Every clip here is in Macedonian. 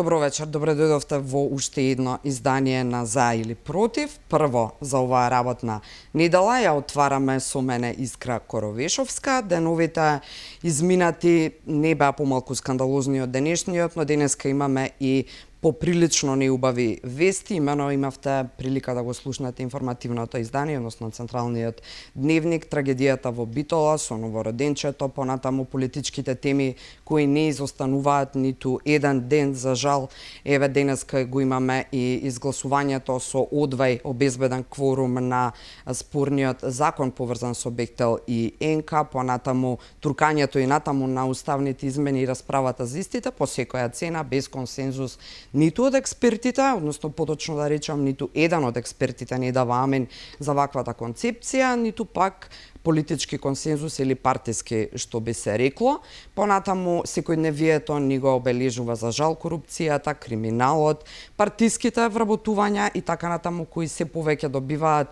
Добро вечер, добре дојдовте во уште едно издание на За или Против. Прво, за оваа работна недела ја отвараме со мене Искра Коровешовска. Деновите изминати не беа помалку скандалозни од денешниот, но денеска имаме и поприлично неубави вести. Имено имавте прилика да го слушнете информативното издание, односно Централниот дневник, трагедијата во Битола со новороденчето, понатаму политичките теми кои не изостануваат ниту еден ден, за жал. Еве денеска го имаме и изгласувањето со одвај обезбеден кворум на спорниот закон поврзан со Бехтел и ЕНКА, понатаму туркањето и натаму на уставните измени и расправата за истите по секоја цена, без консензус ниту од експертите, односно поточно да речам, ниту еден од експертите не дава амен за ваквата концепција, ниту пак политички консензус или партиски, што би се рекло. Понатаму, секојдневието ни го обележува за жал корупцијата, криминалот, партиските вработувања и така натаму, кои се повеќе добиваат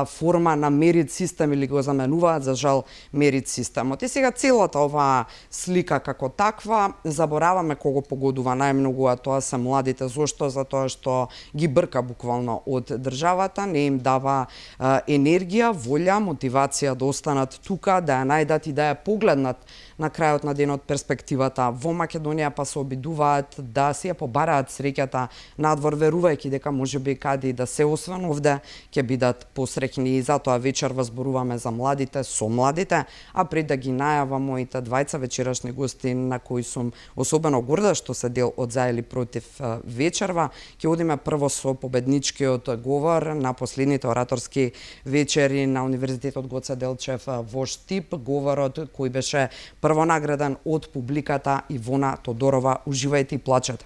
форма на мерит систем или го заменуваат за жал мерит системот. И сега целата оваа слика како таква, забораваме кого погодува најмногу, а тоа се младите. Зошто? Затоа што ги брка буквално од државата, не им дава енергија, волја, мотивација да останат тука, да ја најдат и да ја погледнат на крајот на денот перспективата во Македонија, па се обидуваат да се ја побараат среќата надвор, верувајќи дека можеби каде и да се освен овде ќе бидат посреќни. И затоа вечер возборуваме за младите, со младите, а пред да ги најава моите двајца вечерашни гости, на кои сум особено горда што се дел од За или Против вечерва, ќе одиме прво со победничкиот говор на последните ораторски вечери на Универзитетот Гоце Делчев во Штип, говорот кој беше првонаграден од публиката Ивона Тодорова. Уживајте и плачете.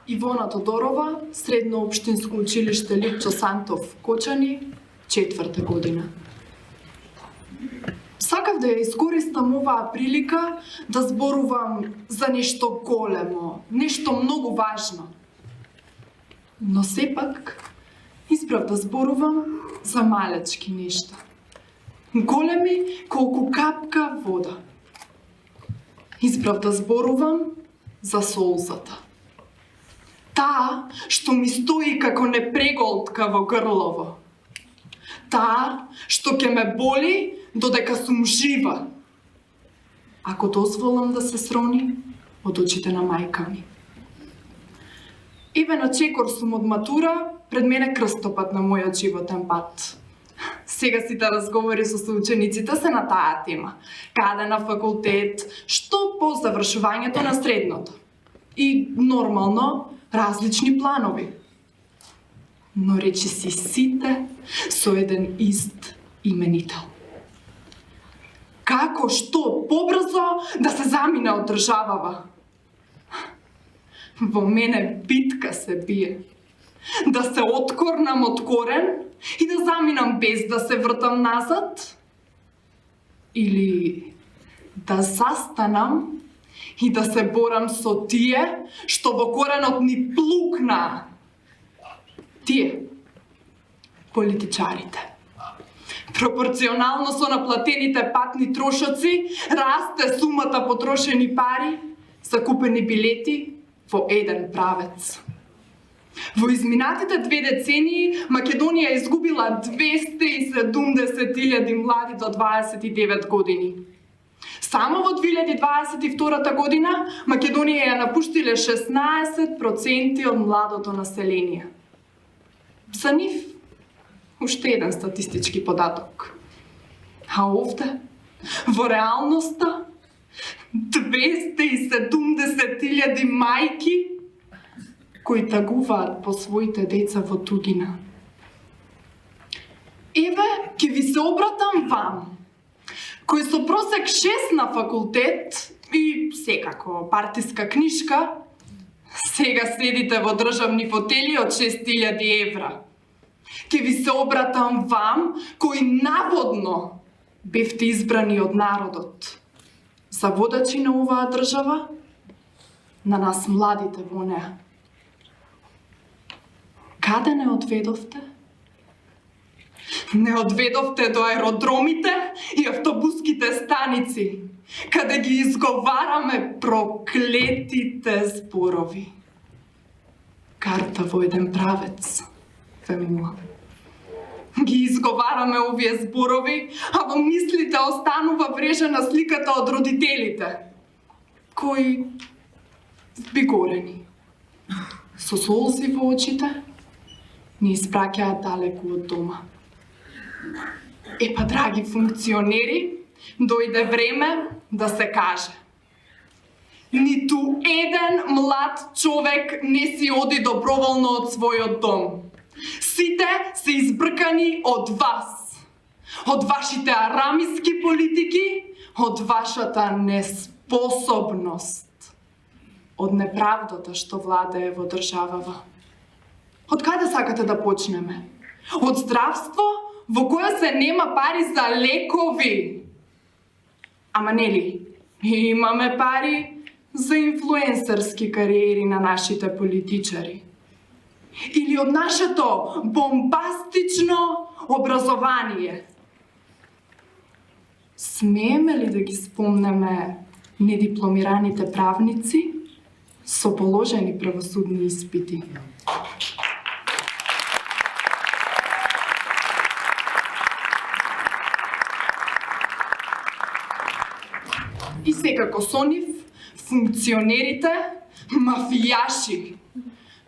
Ивона Тодорова, Средно општинско училиште Липчо Сантов, Кочани, 4-та година. Сакав да ја искористам оваа прилика да зборувам за нешто големо, нешто многу важно. Но сепак избрав да зборувам за малечки нешта. Големи колку капка вода. Избрав да зборувам за солзата. Таа што ми стои како непреголтка во грлово. Таа што ќе ме боли додека сум жива, ако дозволам да се срони од очите на мајка ми. Еве на чекор сум од матура, пред мене крстопат на мојот животен пат. Сега сите разговори со соучениците се на таа тема. Каде на факултет, што по завршувањето на средното. И нормално различни планови. Но речи си сите со еден ист именител. Како што побрзо да се замине од државава. Во мене битка се бие. Да се откорнам од корен и да заминам без да се вртам назад? Или да застанам и да се борам со тие што во коренот ни плукна? Тие, политичарите. Пропорционално со наплатените патни трошоци, расте сумата потрошени пари, закупени билети во еден правец. Во изминатите 2 децении Македонија изгубила 270.000 млади до 29 години. Само во 2022 година Македонија ја напуштиле 16% од младото население. За нив уште еден статистички податок. А овде, во реалноста, 270.000 мајки кои тагуваат по своите деца во тугина. Еве, ќе ви се обратам вам, кој со просек 6 на факултет и секако партиска книшка, сега седите во државни фотели од 6.000 евра. Ќе ви се обратам вам, кои наводно бевте избрани од народот за водачи на оваа држава, на нас младите во неа. Каде не одведовте? Не одведовте до аеродромите и автобуските станици. каде ги изговараме проклетите зборови. Карта во еден правец, фемула. Ги изговараме овие зборови, а во мислите останува врежена сликата од родителите, кои вбигорени, со солзи во очите, ни испраќаат далеку од дома. Епа, драги функционери, дојде време да се каже. Ниту еден млад човек не си оди доброволно од својот дом. Сите се избркани од вас, од вашите арамиски политики, од вашата неспособност, од неправдата што владее во државава. Од каде сакате да почнеме? Од здравство, во кое се нема пари за лекови. Ама нели, имаме пари за инфлуенсерски кариери на нашите политичари. Или од нашето бомбастично образование. Смееме ли да ги спомнеме недипломираните правници со положени правосудни испити? И секако со нив, функционерите, мафијаши.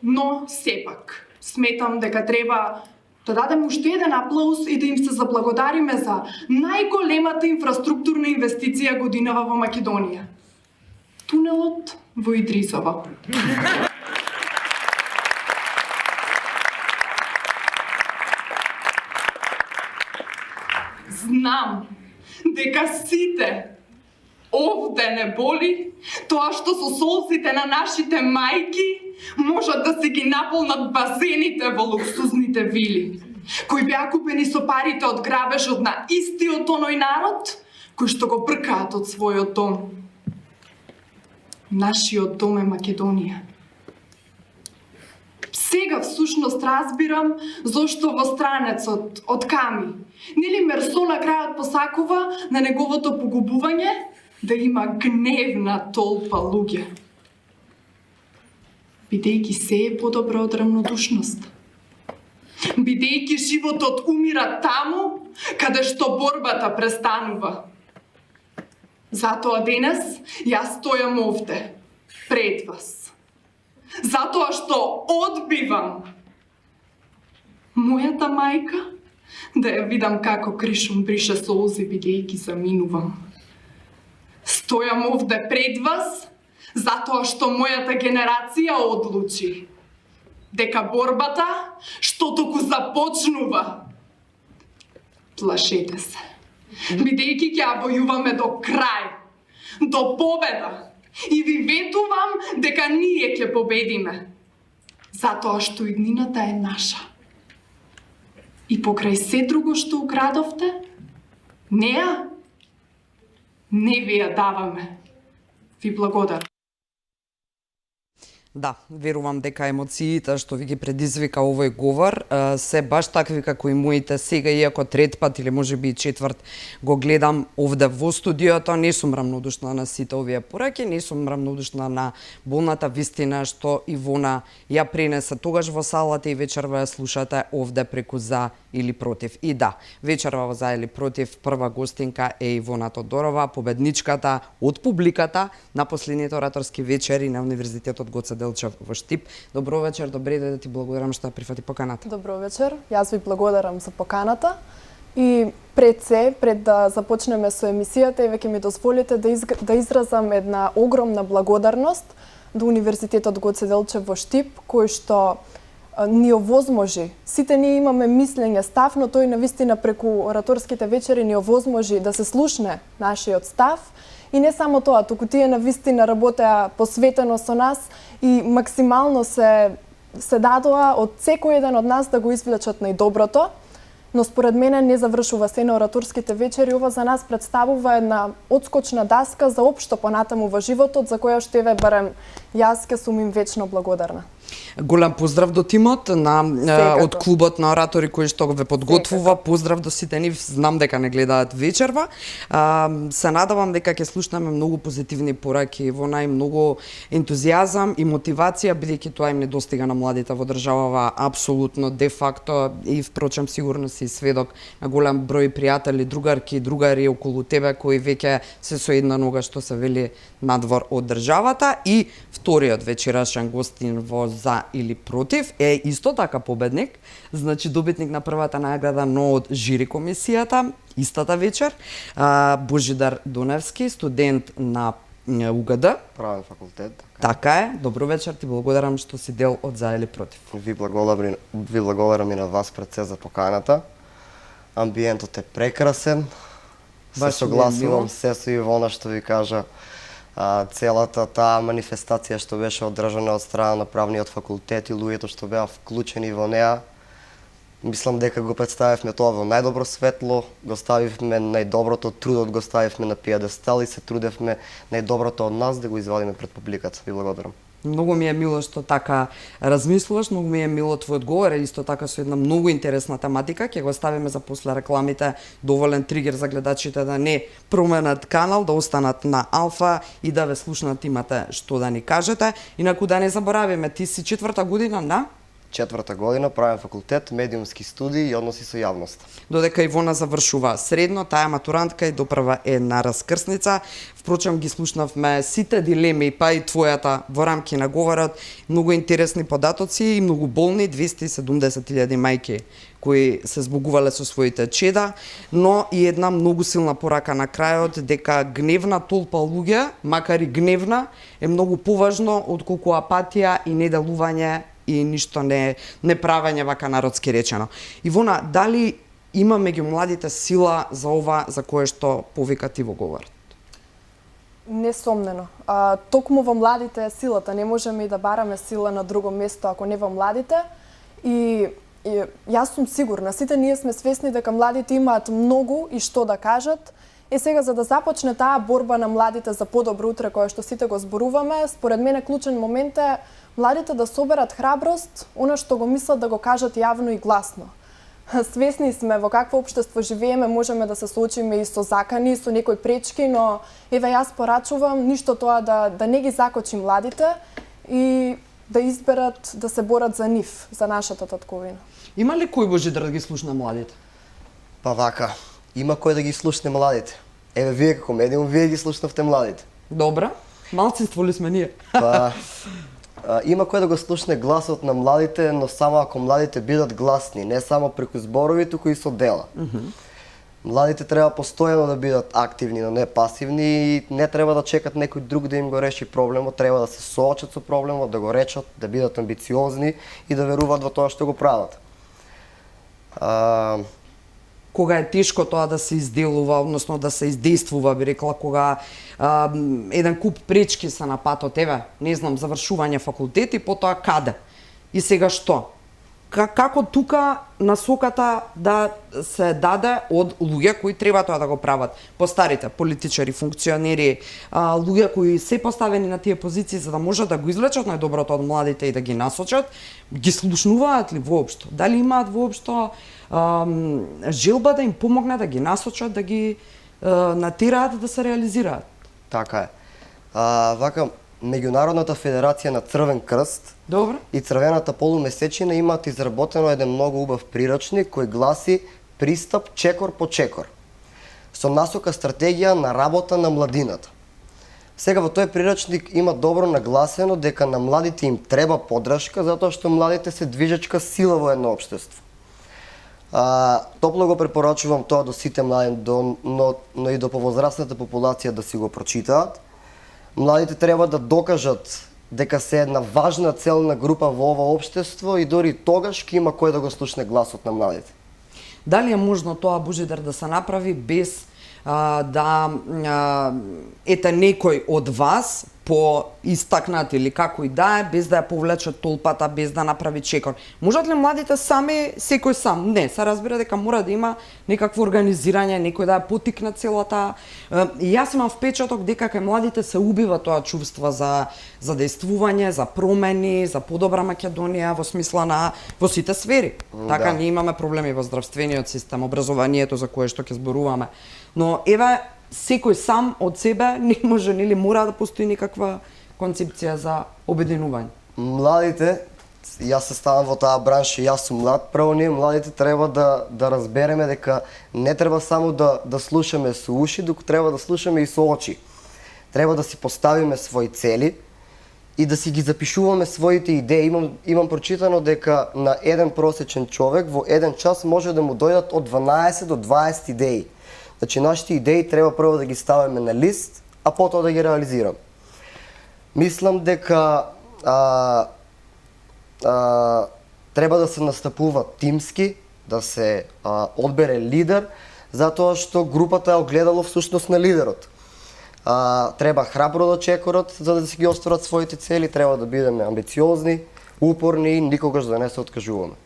Но сепак, сметам дека треба да дадем уште еден аплауз и да им се заблагодариме за најголемата инфраструктурна инвестиција годинава во Македонија. Тунелот во Идрисово. Знам дека сите овде не боли тоа што со солзите на нашите мајки можат да се ги наполнат базените во луксузните вили, кои беа купени со парите од грабежот на истиот оној народ кој што го бркаат од својот дом. Нашиот дом е Македонија. Сега всушност разбирам зошто во странецот од Ками, нели Мерсо на крајот посакува на неговото погубување да има гневна толпа луѓе. Бидејќи се е подобро од рамнодушност. Бидејќи животот умира таму, каде што борбата престанува. Затоа денес јас стојам овде, пред вас. Затоа што одбивам мојата мајка да ја видам како кришум брише солзи бидејќи заминувам. Стојам овде пред вас затоа што мојата генерација одлучи дека борбата што току започнува. Плашете се, бидејќи ќе ја војуваме до крај, до победа. И ви ветувам дека ние ќе победиме, затоа што иднината е наша. И покрај се друго што украдовте, неа не ви ја даваме. Ви благодарам. Да, верувам дека емоциите што ви ги предизвика овој говор се баш такви како и моите сега, иако трет пат или можеби и четврт го гледам овде во студиото. Не сум рамнодушна на сите овие пораки, не сум рамнодушна на болната вистина што Ивона ја пренесе тогаш во салата и вечерва ја слушате овде преку За или Против. И да, вечерва во За или Против прва гостинка е Ивона Тодорова, победничката од публиката на последните ораторски вечери на Универзитетот Гоце Делчев во Штип. Добро вечер, добре да ти благодарам што прифати поканата. Добро вечер, јас ви благодарам за поканата и пред да започнеме со емисијата, веќе ми дозволите да изразам една огромна благодарност до Универзитетот Гоце Делчев во Штип, кој што ни овозможи. Сите ние имаме мислење, став, но тој навистина преку ораторските вечери ни овозможи да се слушне нашиот став. И не само тоа, туку тие навистина работеа посветено со нас и максимално се дадоа од секој еден од нас да го извлечат најдоброто. Но според мене не завршува се на ораторските вечери. Ова за нас представува една одскочна даска за општо понатаму во животот, за која што еве барем јас ке сум им вечно благодарна. Голем поздрав до тимот на Секако. од клубот на оратори кој што ве подготвува. Поздрав до сите нив, знам дека не гледаат вечерва. Се надавам дека ќе слушнеме многу позитивни пораки во многу ентузијазам и мотивација, бидејќи тоа им недостига на младите во државава апсолутно де факто, и впрочем сигурно си сведок на голем број пријатели, другарки, другари околу тебе кои веќе се со една нога, што се вели, надвор од државата. И вториот вечерашен гостин во за или против е исто така победник, значи добитник на првата награда, но од жири комисијата истата вечер, Божидар Дуневски, студент на УГД. Правен факултет. Така е. Добро вечер, ти благодарам што си дел од за или против. Ви благодарам и на вас пред се за поканата. Амбиентот е прекрасен. Баш Се ми е мило. согласувам се со Ивона што ви кажа. Целата таа манифестација што беше одржана од страна на правниот факултет и луѓето што беа вклучени во неа, мислам дека го представивме тоа во најдобро светло, го ставивме најдоброто, трудот го ставивме на пиедестал и се трудевме најдоброто од нас да го извадиме пред публиката. Ви благодарам. Многу ми е мило што така размислуваш, многу ми е мило твојот говор, исто така со една многу интересна тематика, ќе го ставиме за после рекламите, доволен тригер за гледачите да не променат канал, да останат на Алфа и да ве слушнат, имате што да ни кажете. Инаку да не заборавиме, ти си 4-та година на 4-та година, правен факултет, медиумски студии и односи со јавноста. додека Ивона завршува средно, таа е матурантка и допрва една раскрсница. Впрочем, ги слушнавме сите дилеми, па и твојата во рамки на говорот, многу интересни податоци и многу болни, 270.000 мајки кои се збогувале со своите чеда, но и една многу силна порака на крајот, дека гневна толпа луѓе, макар и гневна, е многу поважно отколку апатија и неделување и ништо не правење, вака народски речено. Ивона, дали има меѓу младите сила за ова за кое што повика ти во говорот? Несомнено. Токму во младите е силата. Не можеме и да бараме сила на друго место ако не во младите. И јас сум сигурна, сите ние сме свесни дека младите имаат многу и што да кажат. Сега, за да започне таа борба на младите за подобро утре, кое што сите го зборуваме, според мене клучен момент е младите да соберат храброст, она што го мислат да го кажат јавно и гласно. Свесни сме во какво општество живееме, можеме да се соочиме и со закани, со некои пречки, но еве јас порачувам ништо тоа да не ги закочи младите и да изберат да се борат за нив, за нашата татковина. Има ли кој Божидар да ги слушна младите? Па вака, има кој да ги слушне младите. Еве вие како медиум, вие ги слушнавте младите. Добра. Малцинство ли сме ние? Па, има кој да го слушне гласот на младите, но само ако младите бидат гласни, не само преку зборови, туку и со дела. Младите треба постојано да бидат активни, но не пасивни, и не треба да чекат некој друг да им го реши проблемот, треба да се соочат со проблемот, да го речат, да бидат амбициозни и да веруваат во тоа што го прават. Кога е тешко тоа да се изделува, односно да се издействува, би рекла, кога еден куп пречки се на патот, еве, не знам, завршување факултет и потоа каде? И сега што? Како тука насоката да се даде од луѓе кои треба тоа да го прават? Постарите политичари, функционери, луѓе кои се поставени на тие позиции за да можат да го извлечат најдоброто од младите и да ги насочат, ги слушнуваат ли воопшто? Дали имаат воопшто желба да им помогне, да ги насочат, да ги натираат да се реализираат? Така е. Вака, Меѓународната федерација на Црвен крст Добро. и Црвената полумесечина имаат изработено еден многу убав приручник кој гласи Пристап чекор по чекор, со насока стратегија на работа на младината. Сега во тој приручник има добро нагласено дека на младите им треба поддршка затоа што младите се движечка сила во едно општество. Топло го препорачувам тоа до сите млади, но и до повозрастната популација да си го прочитаат. Младите треба да докажат дека се една важна целна група во ова општество и дори тогаш ќе има кој да го слушне гласот на младите. Дали е можно тоа, Божидар, да се направи без да ете некој од вас поистакнат или како и да е, без да ја повлече толпата, без да направи чекор. Можат ли младите сами, секој сам? Не, се разбира дека мора да има некакво организирање, некој да ја потикне целата. И јас имам впечаток дека кај младите се убива тоа чувство за действување, за промени, за подобра Македонија во смисла на во сите сфери. Така ние имаме проблеми во здравствениот систем, образованието за кое што ќе зборуваме. Но еве секој сам од себе не може или мора да постои некаква концепција за обединување. Младите, јас се ставам во таа бранша, јас сум млад, прво ние младите треба да разбереме дека не треба само да слушаме со уши, туку треба да слушаме и со очи. Треба да си поставиме свои цели и да си ги запишуваме своите идеи. Имам прочитано дека на еден просечен човек во еден час може да му дојдат од 12 до 20 идеи. Значи, нашите идеи треба прво да ги ставиме на лист, а потоа да ги реализираме. Мислам дека треба да се настапува тимски, да се одбере лидер, затоа што групата е огледало всушност на лидерот. Треба храбро да чекорат за да си ги остварат своите цели, треба да бидеме амбициозни, упорни и никогаш да не се откажуваме.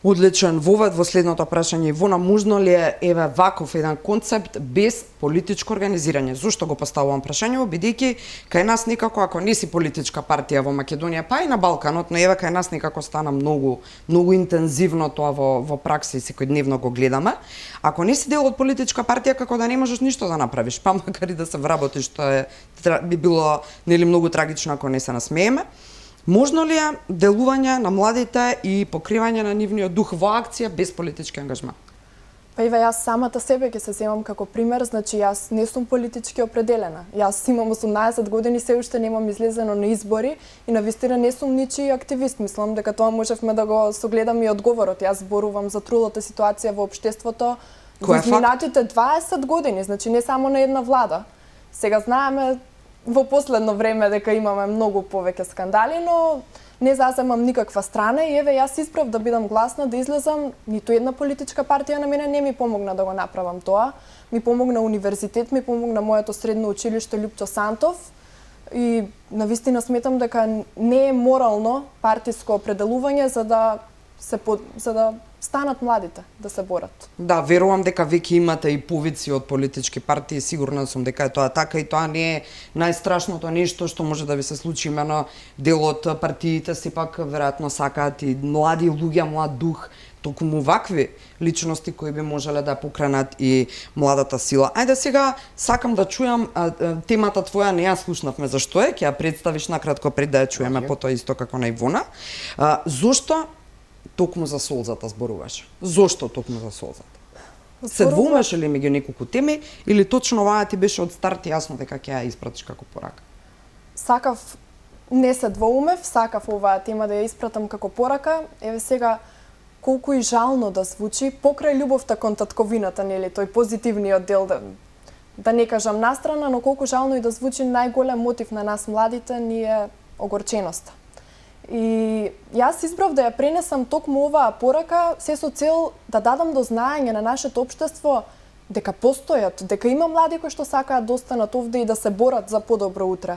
Одличен вовед во следното прашање. Ивона, можно ли е еве ваков еден концепт без политичко организирање? Зошто го поставувам прашањето? Бидејќи кај нас некако, ако не си политичка партија во Македонија, па и на Балканот, но еве кај нас некако стана многу интензивно тоа во пракса и секојдневно го гледаме. Ако не си дел од политичка партија, како да не можеш ништо да направиш, па макар и да се вработиш, што би било нели многу трагично ако не се насмееме. Можно ли е делување на младите и покривање на нивниот дух во акција без политички ангажман? Па иве, јас самата себе ќе се земам како пример, значи јас не сум политички определена. Јас имам 18 години, се уште немам излезено на избори и навистина не сум ничи активист. Мислам дека тоа можевме да го согледаме и одговорот. Јас зборувам за трулата ситуација во општеството во изминатите 20 години, значи не само на една влада. Сега знаеме во последно време дека имаме многу повеќе скандали, но не заземам никаква страна и еве јас исправ да бидам гласна, да излезам, ниту една политичка партија на мене не ми помогна да го направам тоа. Ми помогна универзитет, ми помогна моето средно училиште Лјупчо Сантов и навистина сметам дека не е морално партиско определување за да станат младите да се борат. Да, верувам дека веќе имате и повици од политички партии, сигурна сум дека е тоа така и тоа не е најстрашното нешто што може да ви се случи, имено дел од партиите сепак веројатно сакаат и млади луѓе, млад дух, токму вакви личности кои би можеле да покренат и младата сила. Ајде сега сакам да чујам темата твоја, не ја слушнавме зашто е, ќе ја представиш накратко пред да ја чуеме потоа исто како на Ивона. Зошто токму за солзата зборуваш? Зошто токму за солзата? Се двоумеше ли меѓу неколку теми или точно оваа ти беше од старт јасно дека ќе ја испратиш како порака? Сакав, не се двоумев, сакав оваа тема да ја испратам како порака. Еве сега колку и жално да звучи, покрај љубовта кон татковината, нели, тој позитивниот дел да не кажам настрана, но колку жално и да звучи, најголем мотив на нас младите ни е огорченоста. И јас избрав да ја пренесам токму оваа порака се со цел да дадам до знаење на нашето општество дека постојат, дека има млади кои што сакаат да останат овде и да се борат за подобро утре.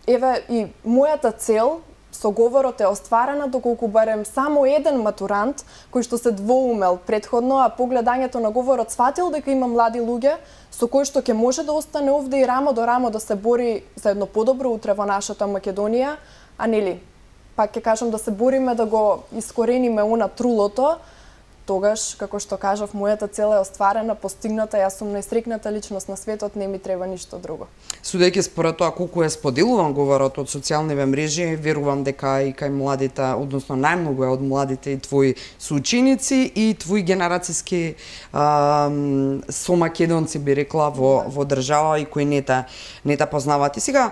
Еве и мојата цел со говорот е остварена доколку барем само еден матурант кој што се двоумел предходно, а по гледањето на говорот сватил дека има млади луѓе со кои што ќе може да остане овде и рамо до рамо да се бори за едно подобро утре во нашата Македонија, а нели, пак ќе кажам да се бориме да го искорениме она трулото, тогаш, како што кажав, мојата цел е остварена, постигната, јас сум најсрекната личност на светот, не ми треба ништо друго. Судејќи според тоа колку е споделуван говорот од социјалниве мрежи, верувам дека и кај младите, односно најмногу е од младите и твои соученици и твои генерацијски сомакедонци би рекла во држава и кои не те познаваат. И сега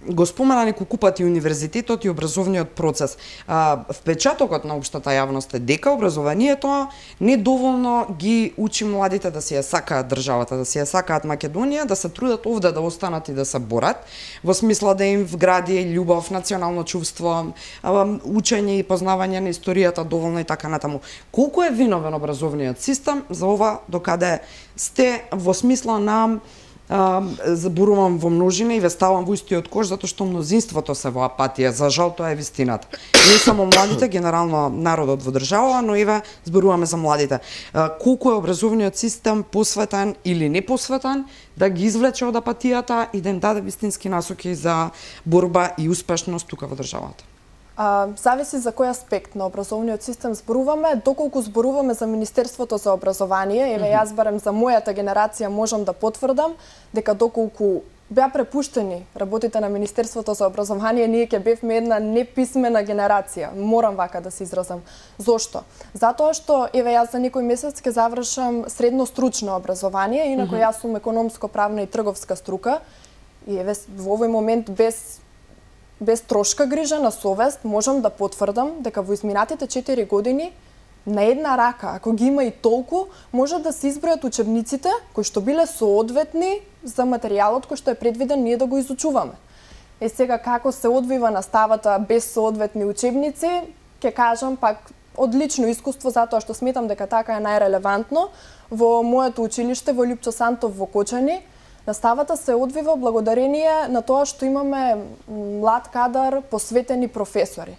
го спомена неколку пати универзитетот и образовниот процес. Впечатокот на општата јавност е дека образованието недоволно ги учи младите да си ја сакаат државата, да си ја сакаат Македонија, да се трудат овде да останат и да се борат, во смисла да им вгради љубов, национално чувство, учење и познавање на историјата доволно и така натаму. Колку е виновен образовниот систем за ова докаде сте во смисла на зборувам во множина и ве ставам во истиот кош затоа што мнозинството се во апатија. За жал тоа е вистината. Не само младите, генерално народот во држава, но еве зборуваме за младите. Колку е образовниот систем посветен или не посветен да ги извлече од апатијата и да им даде вистински насоки за борба и успешност тука во државата? Зависи за кој аспект на образовниот систем зборуваме, доколку зборуваме за Министерството за образование, еве јас барем за мојата генерација можам да потврдам дека доколку беа препуштени работите на Министерството за образование, ние ќе бевме една неписмена генерација. Морам вака да се изразам. Зошто? Затоа што еве јас за некој месец ќе завршам средно стручно образование, инаку јас сум економско-правна и трговска струка и еве во овој момент без трошка грижа на совест можам да потврдам дека во изминатите 4 години на една рака, ако ги има и толку, може да се избројат учебниците кои што биле соодветни за материјалот кој што е предвиден ние да го изучуваме. Сега како се одвива наставата без соодветни учебници, ќе кажам пак од лично искуство затоа што сметам дека така е најрелевантно. Во моето училиште во Лјупчо Сантов во Кочани наставата се одвива благодарение на тоа што имаме млад кадар, посветени професори.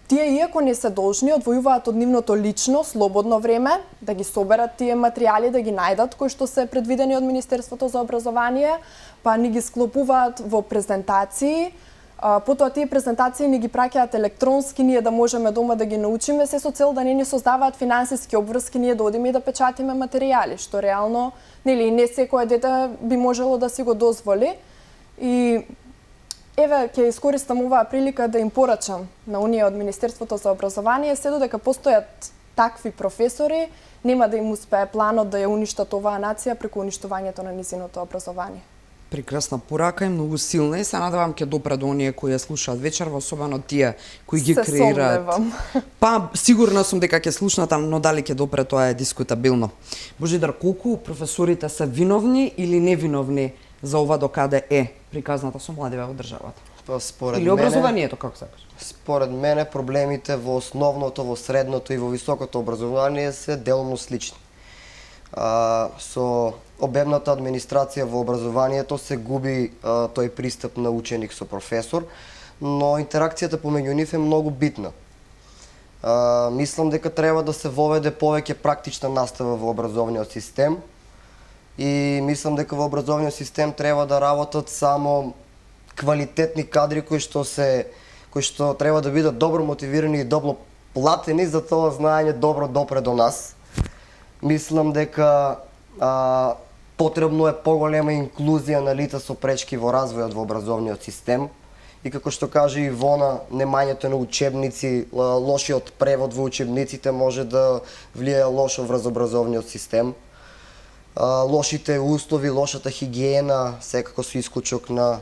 Тие, иако не се должни, одвојуваат од нивното лично, слободно време, да ги соберат тие материјали, да ги најдат, кои што се предвидени од Министерството за образование, па ни ги склопуваат во презентации, потоа тие презентации ни ги праќаат електронски, ние да можеме дома да ги научиме, се со цел да не ни создаваат финансиски обврски, ние да одиме и да печатиме материјали, што реално, нели, не секое дете би можело да си го дозволи. И еве, ќе искористам оваа прилика да им порачам на оние од Министерството за образование, се додека постојат такви професори, нема да им успее планот да ја уништат оваа нација преку уништувањето на низиното образование. Прекрасна порака и многу силна и се надевам ќе допре до оние кои ја слушаат вечерва, особено тие кои ги креираат. Па сигурна сум дека ќе слушнат, но дали ќе допре тоа е дискутабилно. Божидар, колку професорите се виновни или невиновни за ова докаде е приказната со младиве во државата? Според или образованието, како сакаш? Според мене проблемите во основното, во средното и во високото образование се делно слични. Со обемната администрација во образованието се губи тој пристап на ученик со професор, но интеракцијата помеѓу нив е многу битна. Мислам дека треба да се воведе повеќе практична настава во образовниот систем и мислам дека во образовниот систем треба да работат само квалитетни кадри кои што треба да бидат добро мотивирани и добро платени за тоа знаење добро допре до нас. Мислам дека потребно е поголема инклузија на лица со пречки во развојот во образовниот систем и како што каже Ивона, немањето на учебници, лошиот превод во учебниците може да влијае лошо врз образовниот систем. Лошите услови, лошата хигиена, секако со исклучок на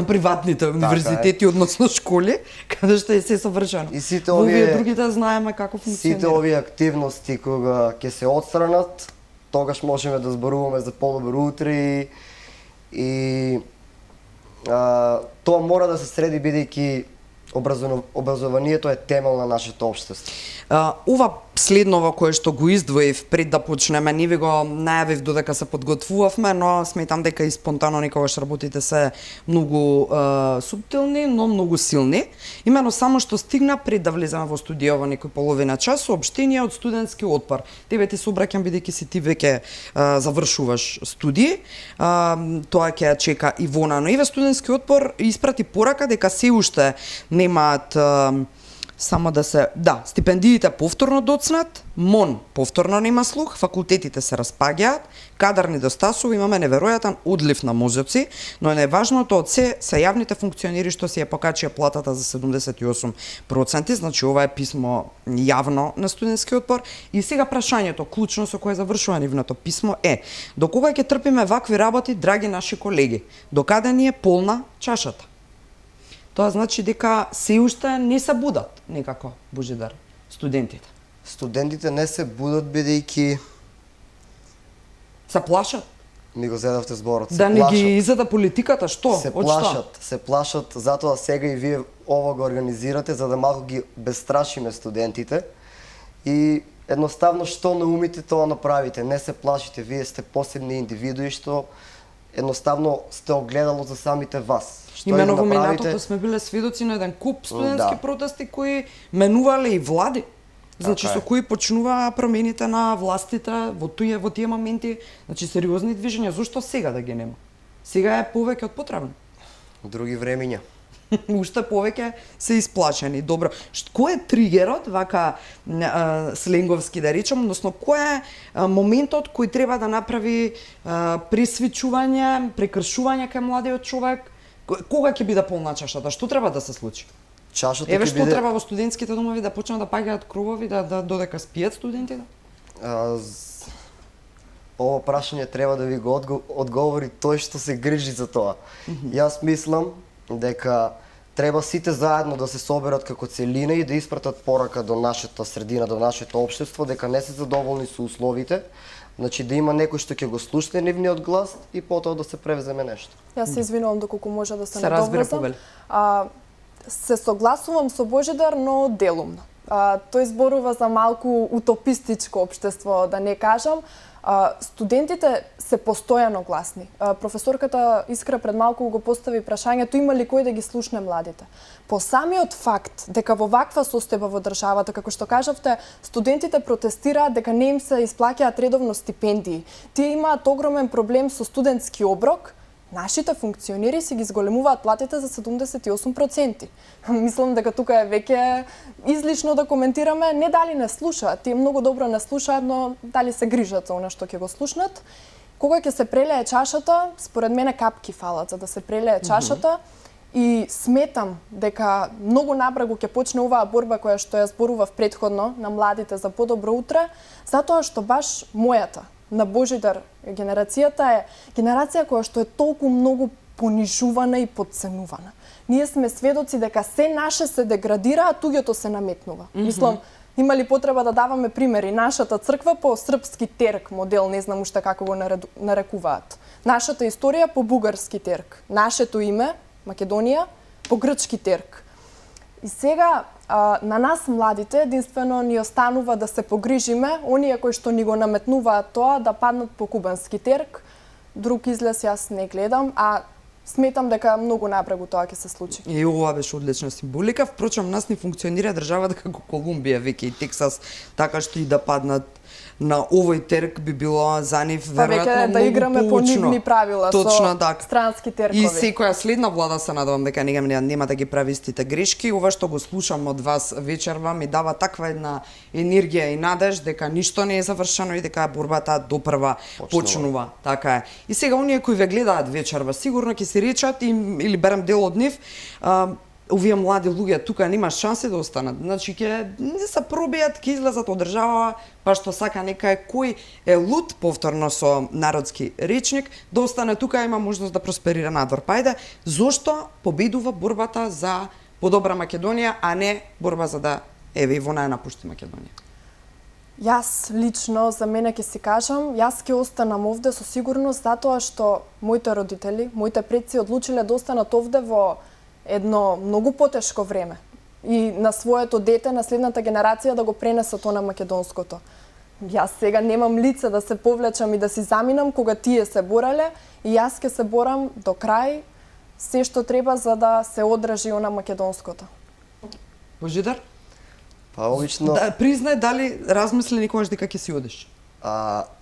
приватните универзитети, односно школи, каде што е се совршено. И сите овие другите знаеме како функционира. Сите овие активности кога ќе се отстранат, тогаш можеме да зборуваме за подобро утре и тоа мора да се среди бидејќи образованието е темел на нашето општество. Ова следново кое што го издвоив пред да почнеме, не ви го најавив додека се подготвувавме, но сметам дека и спонтано некогаш работите се многу суптилни, но многу силни. Имено само што стигна пред да влеземе во студија во некој половина час, соопштение од студентски отпор. Тебе ти се обраќам бидејќи си ти веќе завршуваш студии. Тоа ќе ја чека Ивона, но еве студентски отпор испрати порака дека се уште немаат стипендиите повторно доцнат, МОН повторно нема слух, факултетите се распаѓаат, кадар недостасува, имаме неверојатен одлив на мозоци, но најважното од се јавните функционери што си ја покачија платата за 78%, значи ова е писмо јавно на студентски отпор. И сега прашањето, клучно со кое завршува нивното писмо е: до кога ќе трпиме вакви работи, драги наши колеги? Докаде ни е полна чашата? Тоа значи дека се уште не се будат некако, Божидар, студентите. Студентите не се будат бидејќи се плашат. Ми го зедавте зборот. Да не ги изеда политиката, што? Се плашат, затоа сега и вие ова го организирате за да малку ги бестрашиме студентите. И едноставно што наумите, тоа направите. Не се плашите, вие сте посебни индивидуи што едноставно сте огледало за самите вас. Што Имено и да во направите, минатото сме биле сведоци на еден куп студентски Да. протести кои менувале и влади. Значи Така со е. кои почнуваа промените на властите во тие моменти, значи сериозни движења. Зошто сега да ги нема? Сега е повеќе од потребно. други времиња. Уште повеќе се исплашени. Добро, кој е тригерот, вака сленговски да речем, односно кој е моментот кој треба да направи пресвичување, прекршување кај младиот човек? Кога ќе биде полна чашата? Што треба да се случи? Чашата Еве ќе што биде треба во студентските домови да почнат да паѓаат кровови, да додека спијат студентите? Ова прашање треба да ви го одговори тој што се грижи за тоа. Јас мислам дека треба сите заедно да се соберат како целина и да испратат порака до нашата средина, до нашето општество, дека не се задоволни со условите, значи да има некој што ќе го слушне нивниот глас и потоа да се превземе нешто. Јас се извинувам доколку може да се Се разбира, надоврзам. повели. Се согласувам со Божидар, но делумно. Тој зборува за малку утопистичко општество, да не кажам. Студентите се постојано гласни. Професорката Искра пред малку го постави прашањето има ли кој да ги слушне младите. По самиот факт дека во ваква состојба во државата, како што кажавте, студентите протестираат дека не им се исплаќаат редовно стипендии. Тие имаат огромен проблем со студентски оброк. Нашите функционери си ги зголемуваат платите за 78%. Мислам дека тука е веќе излишно да коментираме, не дали не слушаат, тие многу добро не слушаат, но дали се грижат за она што ќе го слушнат. Кога ќе се прелее чашата, според мене капки фалат за да се прелее чашата. И сметам дека многу набрагу ќе почне оваа борба која што ја зборував претходно на младите за подобро утре, затоа што баш мојата на Божидар генерацијата е генерација која што е толку многу понижувана и подценувана. Ние сме сведоци дека се наше се деградира, а туѓото се наметнува. Мислам, има ли потреба да даваме примери? Нашата црква по српски терк модел, не знам уште како го нарекуваат. Нашата историја по бугарски терк. Нашето име, Македонија, по грчки терк. И сега на нас младите единствено ни останува да се погрижиме, оние кои што ни го наметнуваат тоа да паднат по кубански терк. Друг излез јас не гледам, а сметам дека многу напрегу тоа ќе се случи. И ова беше одлична символика. Впрочем, нас не функционира државата како Колумбија, веќе и Тексас, така што и да паднат на овој терк би било за нив Па веројатно веќе да многу играме по поучно. нивни правила Точно со така. странски теркови. И секоја следна влада се надевам дека нема да ги прави истите грешки. Ова што го слушам од вас вечерва ми дава таква една енергија и надеж дека ништо не е завршено и дека борбата допрва почнува. Така е. И сега оние кои ве гледаат вечерва сигурно ќе се речат или берам дел од нив, овие млади луѓе тука нема шанси да останат. Значи ќе не се пробијат, ќе излезат од држава, па што сака некај кој е луд, повторно со народски речник, да остане тука, има можност да просперира надвор. Па ајде, зошто победува борбата за подобра Македонија, а не борба за да еве Ивона ја напушти Македонија? Јас лично за мене ќе си кажам, јас ќе останам овде со сигурност затоа што моите родители, моите предци одлучиле да останат овде во едно многу потешко време и на своето дете, на следната генерација да го пренесат она македонското. Јас сега немам лице да се повлечам и да си заминам кога тие се бореле и јас ќе се борам до крај се што треба за да се одржи она македонското. Божидар? Па обично Да, признај дали размисли никогаш дека ќе си одиш?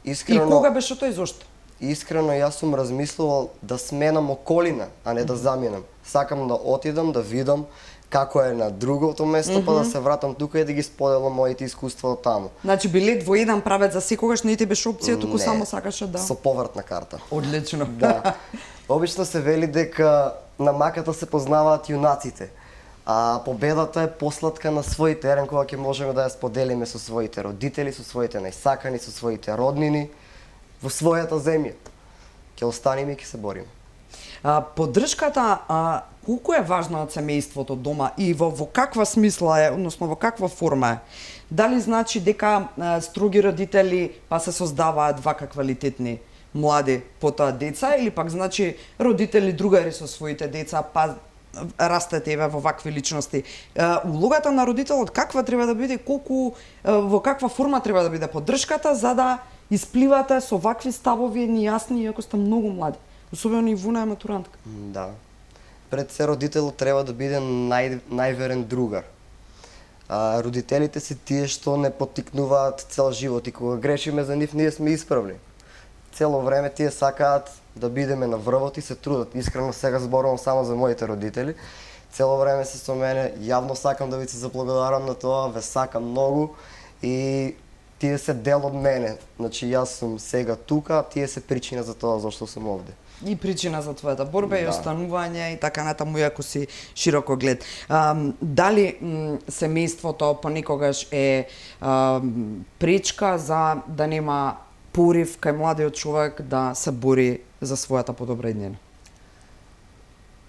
И искрено кога беше тој зошто? Искрено јас сум размислувал да сменам околина, а не да заминам. Сакам да отидам, да видам како е на другото место, па да се вратам тука и да ги споделам моите искуства од таму. Значи билет во еден правец за секогаш не ти беше опција, туку Не, само сакаше да. Со повратна карта. Одлично. Да. Обично се вели дека на маката се познаваат јунаците, а победата е посладка на свој терен кога ќе можеме да ја споделиме со своите родители, со своите најсакани, со своите роднини, во својата земја. Ќе останеме и ќе се бориме. Поддршката колку е важна од семејството дома и во каква смисла е, односно во каква форма е? Дали значи дека строги родители па се создаваат вака квалитетни млади потоа деца или пак значи родители другари со своите деца па растете еве во вакви личности. Улогата на родителот каква треба да биде, колку во каква форма треба да биде поддршката за да испливате со вакви ставови нејасни иако сте многу млади, особено и вуна е матурантка. Да. Пред се родителот треба да биде најверен другар. Родителите си тие што не поттикнуваат цел живот и кога грешиме за нив ние сме исправни. Цело време тие сакаат да бидеме на врвот и се трудат. Искрено сега зборувам само за моите родители. Цело време се со мене, јавно сакам да ви се заблагодарам на тоа, ве сакам многу и тие се дел од мене. Значи јас сум сега тука, а тие се причина за тоа зашто сум овде. И причина за твојата борба и Да. останување и така натаму, иако си широко глед. Дали семејството понекогаш е пречка за да нема порив кај младиот човек да се бори за својата подобра иднина?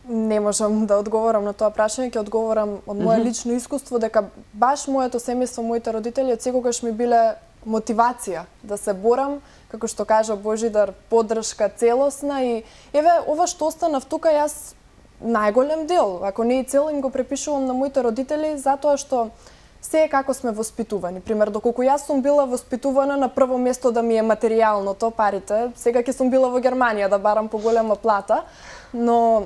Не можам да одговорам на тоа прашање, ќе одговорам од мое лично искуство дека баш моето семејство, моите родители од секогаш ми биле мотивација да се борам, како што кажа Божидар, поддршка целосна и еве ова што останав тука јас најголем дел, ако не и цел им го препишувам на моите родители затоа што се е како сме воспитувани. Пример, доколку јас сум била воспитувана на прво место да ми е материјалното, парите, сега ќе сум била во Германија да барам поголема плата, но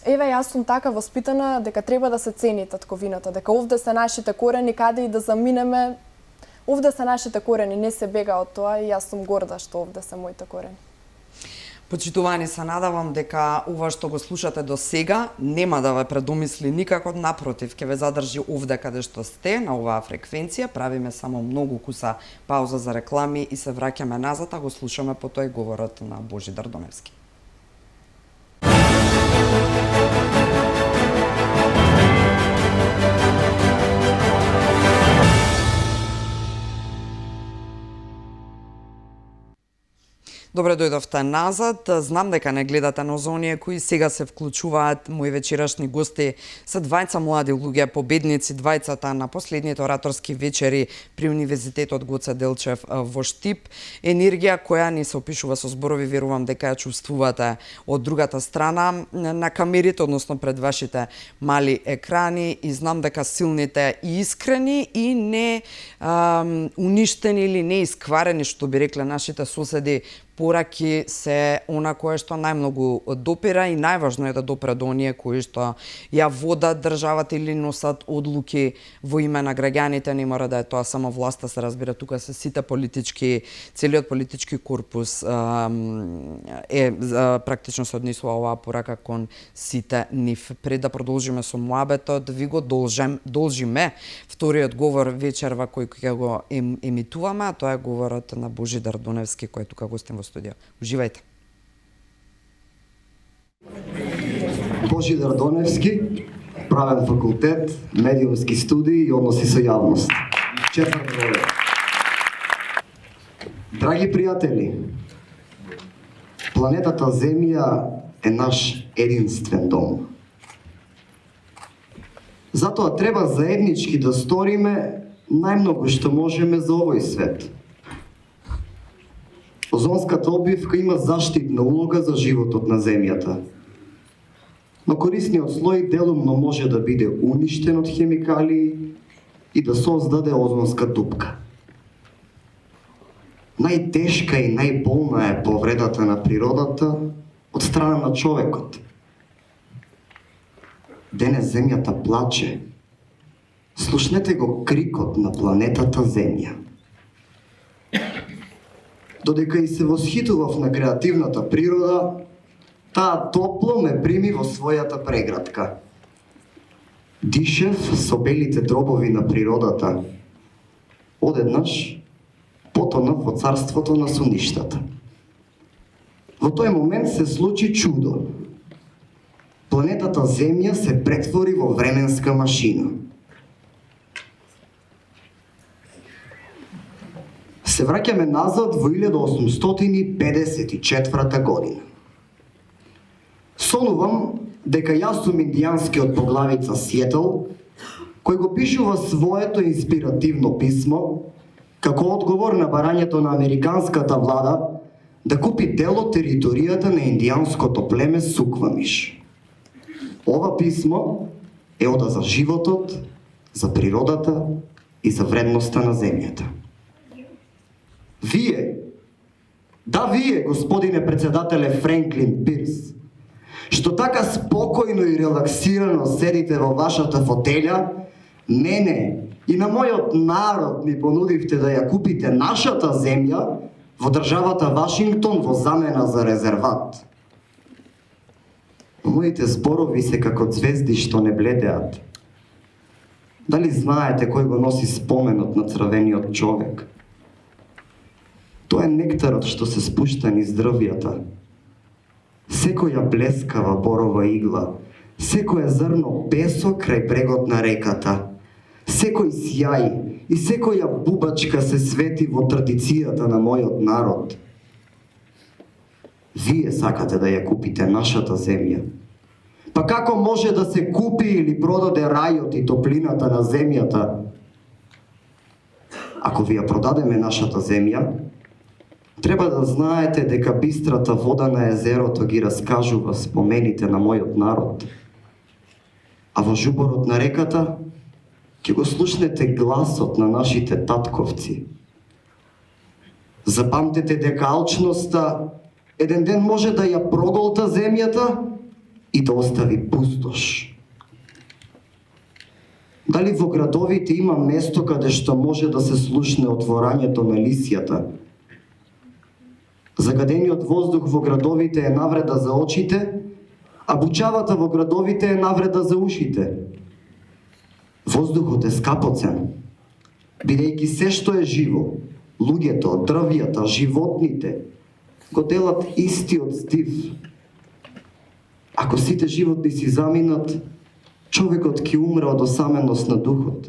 еве јас сум така воспитана дека треба да се цени татковината, дека овде се нашите корени, каде и да заминеме, овде се нашите корени, не се бега од тоа и јас сум горда што овде се моите корени. Почитувани, се надавам дека ова што го слушате до сега нема да ве предумисли никако, напротив, ќе ве задржи овде каде што сте, на оваа фреквенција. Правиме само многу куса пауза за реклами и се враќаме назад, а го слушаме по тој говорот на Божидар Доневски. Добре дојдовте назад. Знам дека не гледате, но за оние кои сега се вклучуваат, мои вечерашни гости се двајца млади луѓе, победници, двајцата на последните ораторски вечери при Универзитетот Гоце Делчев во Штип. Енергија која ни се опишува со зборови, верувам дека ја чувствувате од другата страна на камерите, односно пред вашите мали екрани, и знам дека силните и искрени и не уништени или не искварени, што би рекле нашите соседи, пораки се она кое што најмногу допира и најважно е да допре до оние кои што ја водат државата или носат одлуки во име на граѓаните. Не мора да е тоа само власта, се разбира, тука се сите политички, целиот политички корпус практично се однесува оваа порака кон сите нив. Пред да продолжиме со муабетот, ви го должиме вториот говор вечерва кој ќе го емитуваме, а тоа е говорот на Божидар Доневски кој е тука гостин во студио. Уживајте. Божидар Доневски, правен факултет, медиумски студии и односи со јавност. Четврта година. Драги пријатели, планетата Земја е наш единствен дом. Затоа треба заеднички да сториме најмногу што можеме за овој свет. Озонската обвивка има заштитна улога за животот на Земјата. Но корисниот слој делумно може да биде уништен од хемикалии и да создаде озонска дупка. Најтешка и најболна е повредата на природата од страна на човекот. Денес Земјата плаче. Слушнете го крикот на планетата Земја. Додека и се восхитував на креативната природа, таа топло ме прими во својата преградка. Дишев со белите дробови на природата. Одеднаш потонав во царството на суништата. Во тој момент се случи чудо. Планетата Земја се претвори во временска машина. Се враќаме назад во 1854 година. Сонувам дека јас сум индијанскиот поглавица Сиетл, кој го пишува своето инспиративно писмо како одговор на барањето на американската влада да купи дел од територијата на индијанското племе Суквамиш. Ова писмо е ода за животот, за природата и за вредноста на земјата. Вие, вие, господине председателе Френклин Пирс, што така спокојно и релаксирано седите во вашата фотелја, мене и на мојот народ ни понудивте да ја купите нашата земја во државата Вашингтон во замена за резерват. Моите зборови се како звезди што не бледеат. Дали знаете кој го носи споменот на црвениот човек? Тоа е нектарот што се спушта низ дрвјата. Секоја блескава борова игла, секое зрно песок крај брегот на реката, секој сјај и секоја бубачка се свети во традицијата на мојот народ. Вие сакате да ја купите нашата земја. Па како може да се купи или продаде рајот и топлината на земјата? Ако ви ја продадеме нашата земја, треба да знаете дека бистрата вода на езерото ги раскажува спомените на мојот народ. А во жуборот на реката ќе го слушнете гласот на нашите татковци. Запамтете дека алчноста еден ден може да ја проголта земјата и да остави пустош. Дали во градовите има место каде што може да се слушне отворањето на лисјата? Загадениот воздух во градовите е навреда за очите, а бучавата во градовите е навреда за ушите. Воздухот е скапоцен, бидејќи се што е живо, луѓето, дрвјата, животните, го делат истиот стив. Ако сите животни си заминат, човекот ќе умре од осаменост на духот.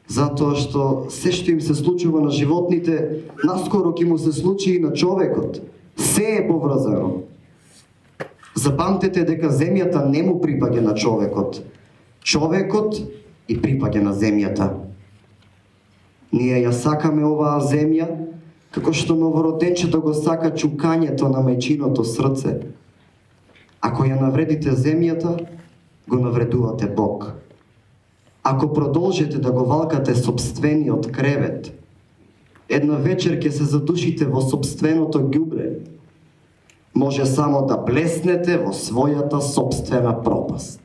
Затоа што се што им се случува на животните, наскоро ќе му се случи и на човекот. Се е поврзано. Запамтете дека земјата не му припаѓа на човекот. Човекот и припаѓа на земјата. Ние ја сакаме оваа земја, како што новороденчето го сака чукањето на мајчиното срце. Ако ја навредите земјата, го навредувате Бог. Ако продолжите да го валкате сопствениот кревет, една вечер ќе се задушите во сопственото ѓубре. Може само да блеснете во својата сопствена пропаст.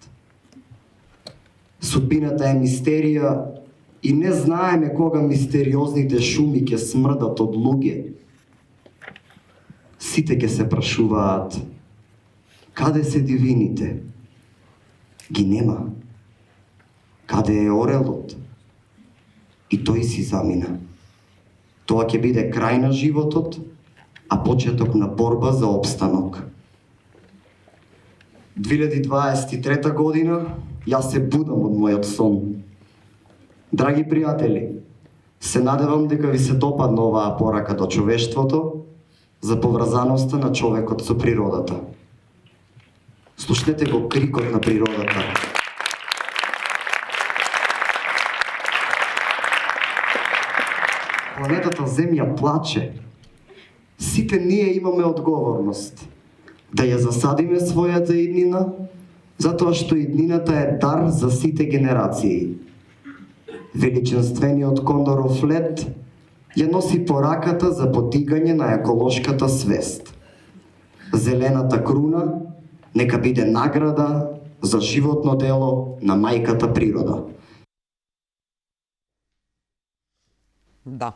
Судбината е мистерија и не знаеме кога мистериозните шуми ќе смрдат од луѓе. Сите ќе се прашуваат: каде се дивините? Ги нема. Каде е орелот? И тој си замина. Тоа ќе биде крај на животот, а почеток на борба за опстанок. 2023 година, јас се будам од мојот сон. Драги пријатели, се надевам дека ви се допадна оваа порака до човештвото за поврзаноста на човекот со природата. Слушнете го крикот на природата. Планетата Земја плаче. Сите ние имаме одговорност да ја засадиме својата иднина, затоа што иднината е дар за сите генерации. Величенствениот кондоров лет ја носи пораката за подигање на еколошката свест. Зелената круна нека биде награда за животно дело на мајката природа. Да,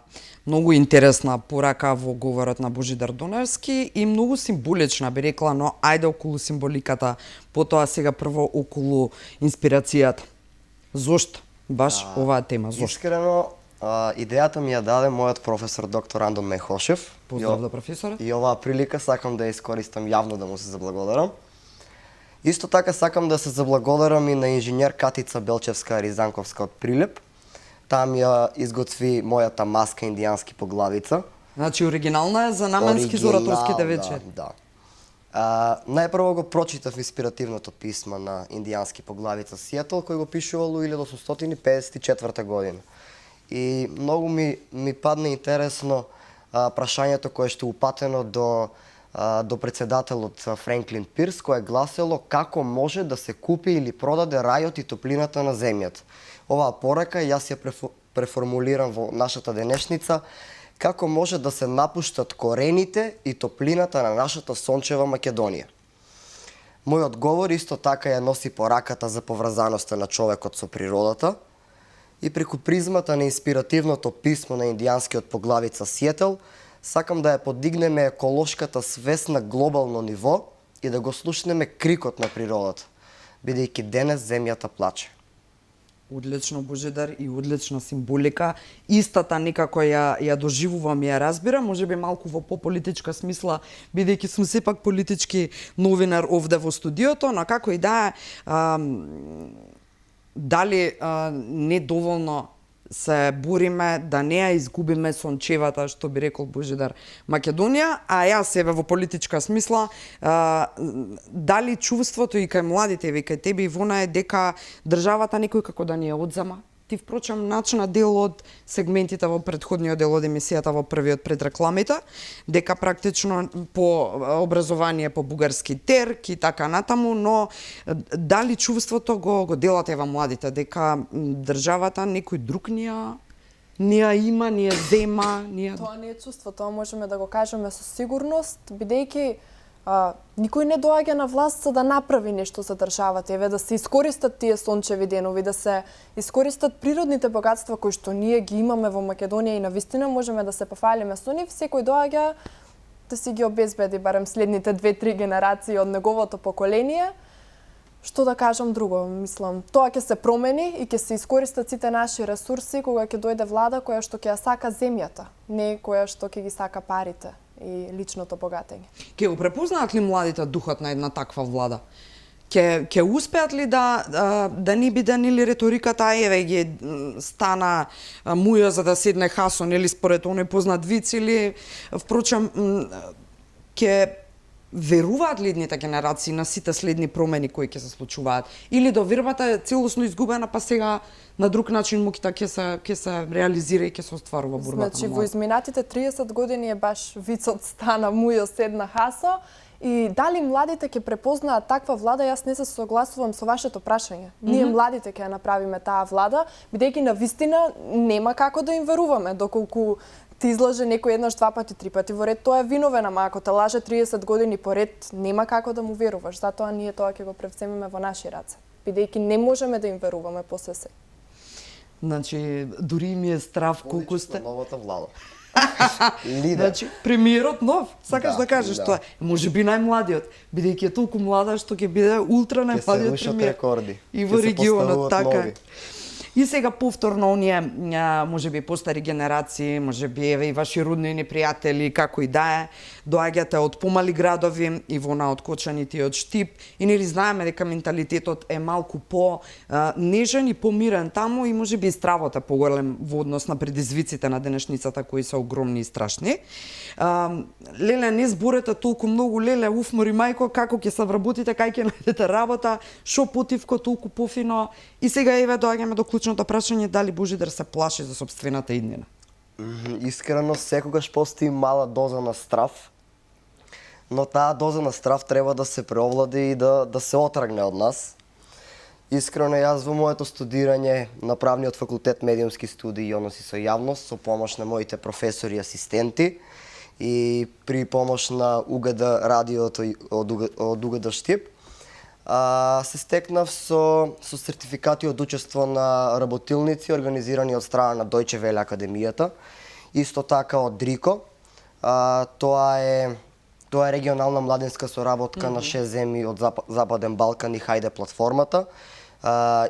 многу интересна порака во говорот на Божидар Доневски и многу символична, би рекла, но ајде околу символиката, потоа сега прво околу инспирацијата. Зошто баш оваа тема? Зошто? Искрено, идејата ми ја даде мојот професор доктор Андон Мехошев. Поздрав до професорот. И оваа прилика сакам да ја искористам јавно да му се заблагодарам. Исто така сакам да се заблагодарам и на инженер Катица Белчевска-Ризанковска од Прилеп. Там ја изготви мојата маска индијански поглавица. Значи оригинална е за наменски за ораторските вечери. Да. Најпрво го прочитав инспиративното писмо на индијански поглавица Сиетл, кој го пишувал во 1854 година. И многу ми падна интересно прашањето кое што упатено до до председателот Френклин Пирс, кое гласело како може да се купи или продаде рајот и топлината на земјата. Оваа порака јас ја преформулирам во нашата денешница, како може да се напуштат корените и топлината на нашата сончева Македонија. Мојот говор исто така ја носи пораката за поврзаноста на човекот со природата и преку призмата на инспиративното писмо на индијанскиот поглавица Сиетел, сакам да ја подигнеме еколошката свест на глобално ниво и да го слушнеме крикот на природата, бидејќи денес земјата плаче. Одлично, Божидар, и одлична символика. Истата некако ја доживувам и ја разбирам, можеби малку во пополитичка смисла, бидејќи сум сепак политички новинар овде во студиото, но како и да е, дали не доволно се бориме да не ја изгубиме сончевата, што би рекол Божидар, Македонија, а јас еве во политичка смисла, дали чувството и кај младите, и кај тебе Ивона, е дека државата некој како да ни ја одзема? Ти впрочем начина дел од сегментите во претходниот дел од емисијата во првиот пред рекламите, дека практично по образование по бугарски терк и така натаму, но дали чувството го делате во младите дека државата некој друг ни ја има, ни ја зема, ни ја... Тоа не е чувство, тоа можеме да го кажеме со сигурност, бидејќи никој не доаѓа на власт за да направи нешто за државата, еве да се искористат тие сончеви денови, да се искористат природните богатства кои што ние ги имаме во Македонија и навистина можеме да се пофалиме со нив, секој доаѓа да си ги обезбеди барем следните 2-3 генерации од неговото поколение. Што да кажам друго, мислам, тоа ќе се промени и ќе се искористат сите наши ресурси кога ќе дојде влада која што ќе ја сака земјата, не која што ќе ги сака парите и личното богатење. Ке го препознаат ли младите духот на една таква влада? Ке успеат ли да не биде нели реториката, еве ги стана муја за да седне Хасо, нели според оној познат виц, или впрочем ке веруваат ли едните генерации на сите следни промени кои ќе се случуваат, или довербата е целосно изгубена, па сега на друг начин муките ќе се реализира и ќе се остварува борбата. Значи во изминатите 30 години е баш вицот стана мујо седна Хасо, и дали младите ќе препознаат таква влада, јас не се согласувам со вашето прашање. Ние младите ќе ја направиме таа влада, бидејќи навистина нема како да им веруваме, доколку ти излаже некој еднаш, два пати, три пати во ред, тоа е виновен, ама ако те лаже 30 години поред, нема како да му веруваш. Затоа ние тоа ќе го превземеме во наши раце, бидејќи не можеме да им веруваме после се. Значи, дури ми е страв колку сте... Новата влада. Значи, премиерот нов, сакаш да кажеш да. тоа. Можеби најмладиот, бидејќи е толку млада што ќе биде ултра најмладиот премиер. Рекорди. И во регионот, така. Нови. И сега повторно оние, можеби постари генерации, можеби еве и ваши роднини пријатели, како и да е, доаѓате од помали градови и вона од Кочаните и од Штип, и нели знаеме дека менталитетот е малку по нежен и помирен таму, и можеби и стравот е поголем во однос на предизвиците на денешницата кои се огромни и страшни. Леле, не зборете толку многу, леле, уфмори мајко, како ќе се вработите, кај ќе најдете работа, шо потивко, толку пофино. И сега еве доаѓаме до клучното прашање, дали Божидар се плаши за сопствената иднина? Искрено, секогаш постои мала доза на страв, но таа доза на страв треба да се преовлади и да се отрагне од нас. Искрено, јас во моето студирање на правниот факултет медиумски студии и односи со јавност, со помош на моите професори и асистенти и при помош на УГД радиото од УГД Штип, се стекнав со сертификати од учество на работилници организирани од страна на Deutsche Welle Академијата, исто така од ДРИКО. Тоа е регионална младинска соработка на 6 земји од Западен Балкан и Хајде платформата.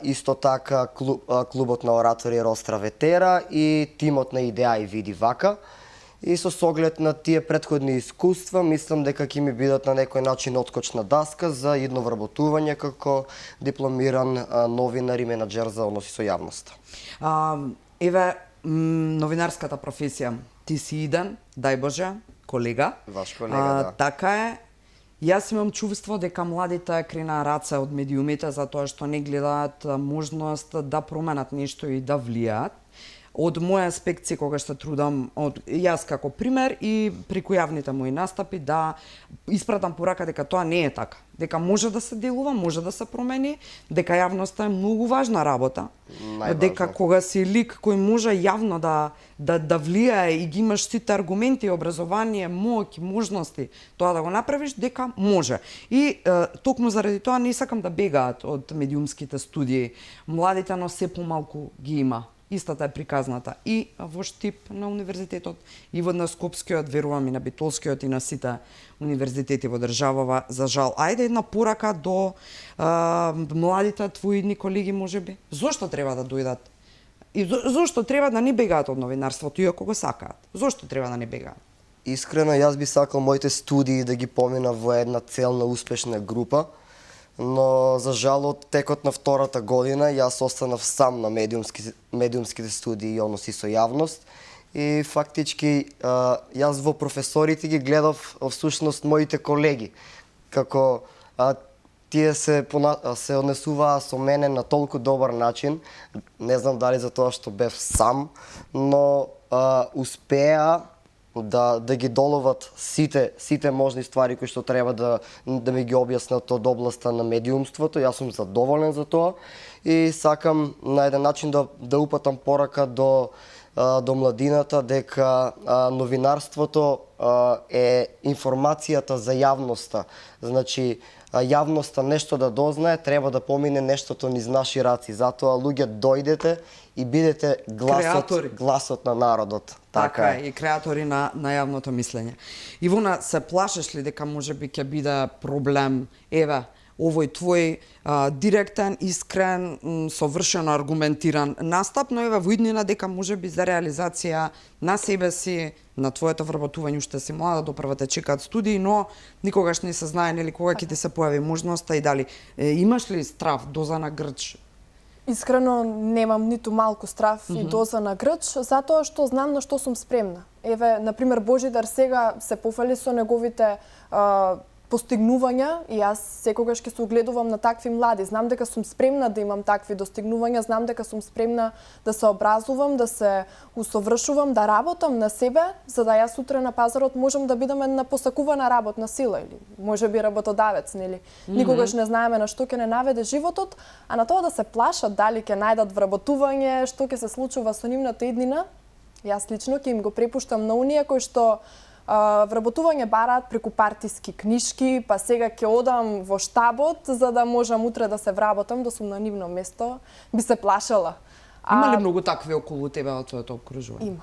Исто така клубот на оратори Ростра Ветера и тимот на Идеа и Види Вака. И со оглед на тие претходни искуства, мислам дека ќе ми бидат на некој начин откочна даска за идно вработување како дипломиран новинар и менаџер за односи со јавноста. Еве, новинарската професија, ти си иден, дај Боже, колега. Ваш колега, да. Така е. Јас имам чувство дека младите крена раце од медиумите затоа што не гледаат можност да променат нешто и да влијаат. од мој аспект секогаш се трудам од јас како пример и преку јавните мои настапи да испратам порака дека тоа не е така, дека може да се делува, може да се промени, дека јавноста е многу важна работа, дека кога си лик кој може јавно да влијае и ги имаш сите аргументи, образование, моќ, можности, тоа да го направиш, дека може. И токму заради тоа не сакам да бегаат од медиумските студии. Младите, но се помалку ги има. Истата е приказната и во Штип на универзитетот, и во на Скопскиот, верувам и на Битолскиот, и на сите универзитети во државава. За жал, ајде една порака до младите твои идни колеги, можеби. Зошто треба да дојдат? И зошто треба да не бегаат од новинарството, иако го сакаат? Зошто треба да не бегаат? Искрено, јас би сакал моите студии да ги помина во една целна успешна група, но за жал од текот на втората година јас останав сам на медиумските студии и односи со јавност и фактички јас во професорите ги гледав всушност моите колеги како тие се однесуваа со мене на толку добар начин, не знам дали за тоа што бев сам, но успеа да ги доловат сите можни ствари кои што треба да ми ги објаснат од областа на медиумството. Јас сум задоволен за тоа и сакам на еден начин да упатам порака до младината дека новинарството е информацијата за јавноста. Значи, јавноста нешто да дознае, треба да помине нештото низ наши раци. Затоа, луѓе, дојдете и бидете гласот на народот. Така е, и креатори на јавното мислење. Ивона, се плашеш ли дека можеби ќе биде проблем, еве, овој твој директен, искрен, совршено аргументиран настап, но еве во иднина дека можеби за реализација на себе си, на твоето вработување, уште си млада, допрва те чекаат студии, но никогаш не се знае нели кога ќе ти се појави можноста и дали имаш ли страв, доза на грч? Искрено немам ниту малку страв и доза на грч, затоа што знам на што сум спремна. Еве, например, Божидар сега се пофали со неговите постигнувања и јас секогаш ќе се огледувам на такви млади. Знам дека сум спремна да имам такви достигнувања, знам дека сум спремна да се образувам, да се усовршувам, да работам на себе, за да јас утре на пазарот можам да бидам една посакувана работна сила или можеби работодавец, нели? Никогаш не знаеме на што ќе не наведе животот, а на тоа да се плашат дали ќе најдат вработување, што ќе се случува со нивната иднина. Јас лично ќе им го препуштам на оние кои што вработување бараат преку партиски книшки, па сега ќе одам во штабот за да можам утре да се вработам, да сум на нивно место, би се плашала. Има ли многу такви околу тебе од твоето окружување?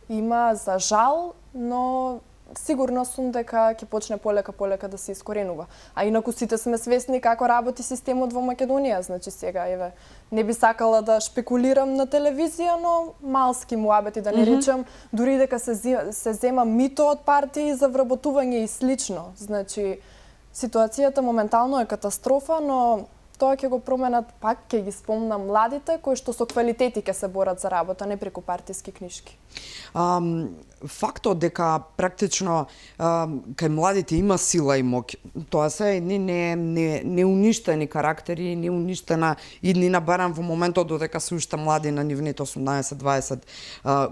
Има за жал, но сигурно сум дека ќе почне полека да се искоренува. А инаку сите сме свесни како работи системот во Македонија, значи сега еве не би сакала да шпекулирам на телевизија, но малски муабети да не речам, дури дека се зема мито од партии за вработување и слично. Значи ситуацијата моментално е катастрофа, но тоа ќе го променат, пак ќе ги спомнам младите кои што со квалитети ќе се борат за работа, не преку партиски книшки. Фактот дека практично кај младите има сила и моќ, тоа се не уништени карактери, не уништена иднина, барам во моментот додека се уште млади на нивните 18-20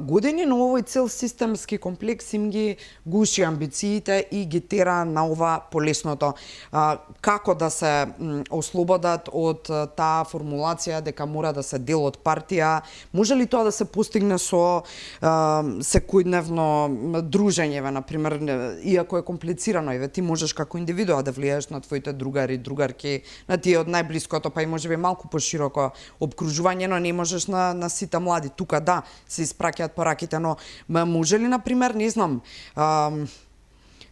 години, но овој цел системски комплекс им ги гуши амбициите и ги тера на ова полесното. Како да се ослободат од таа формулација дека мора да се дел од партија, може ли тоа да се постигне со секојдневно дружење, например, иако е комплицирано, еве ти можеш како индивидуа да влијаеш на твоите другари, другарки, на тие од најблиското, па и можеби малку пошироко обкружување, но не можеш на сите млади. Тука да, се испраќаат пораките, но може ли, например, не знам,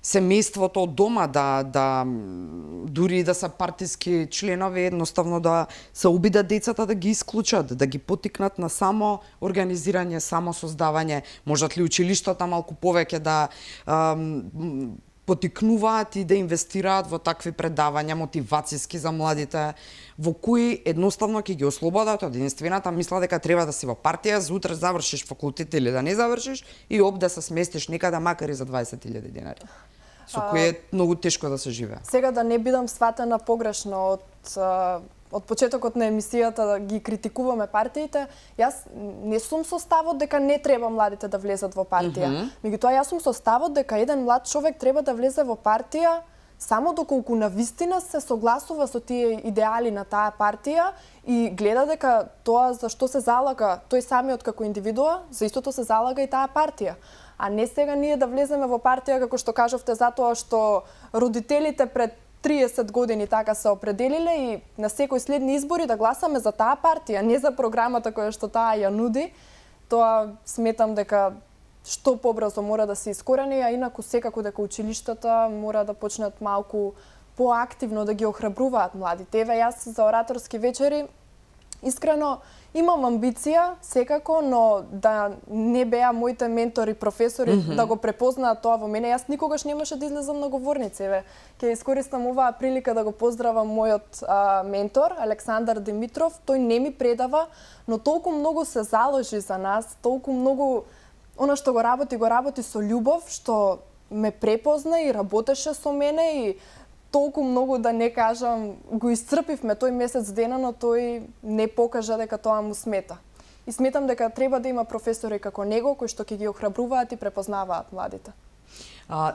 семејството од дома дури да се партиски членови, едноставно да се обидат децата да ги исклучат, да ги потикнат на само организирање, само создавање. Можат ли училиштата малку повеќе да потикнуваат и да инвестираат во такви предавања мотивацијски за младите, во кои едноставно ќе ги ослободат од единствената мисла дека треба да си во партија, за утре завршиш факултет или да не завршиш и да се сместиш некаде макар и за 20.000 денари. Со кој е многу тешко да се живее. Сега да не бидам сватена погрешно од од почетокот на емисијата да ги критикуваме партиите, јас не сум со ставот дека не треба младите да влезат во партија. Меѓутоа јас сум со ставот дека еден млад човек треба да влезе во партија само доколку навистина се согласува со тие идеали на таа партија и гледа дека тоа за што се залага тој самиот како индивидуа, за истото се залага и таа партија. А не сега ние да влеземе во партија како што кажавте затоа што родителите пред 30 години така се определиле и на секој следни избори да гласаме за таа партија, не за програмата која што таа ја нуди. Тоа сметам дека што побрзо мора да се искорени, а инаку секако дека училиштата мора да почнат малку поактивно да ги охрабруваат младите. Еве јас за ораторски вечери искрено имам амбиција секако, но да не беа моите ментори, професори да го препознаат тоа во мене, јас никогаш немаше да излезам на говорници. Еве, ќе искористам оваа прилика да го поздравам мојот ментор Александар Димитров. Тој не ми предава, но толку многу се заложи за нас, толку многу она што го работи со љубов, што ме препозна и работеше со мене и толку многу да не кажам, го исцрпивме тој месец дена, но тој не покажа дека тоа му смета. И сметам дека треба да има професори како него кои што ќе ги охрабруваат и препознаваат младите.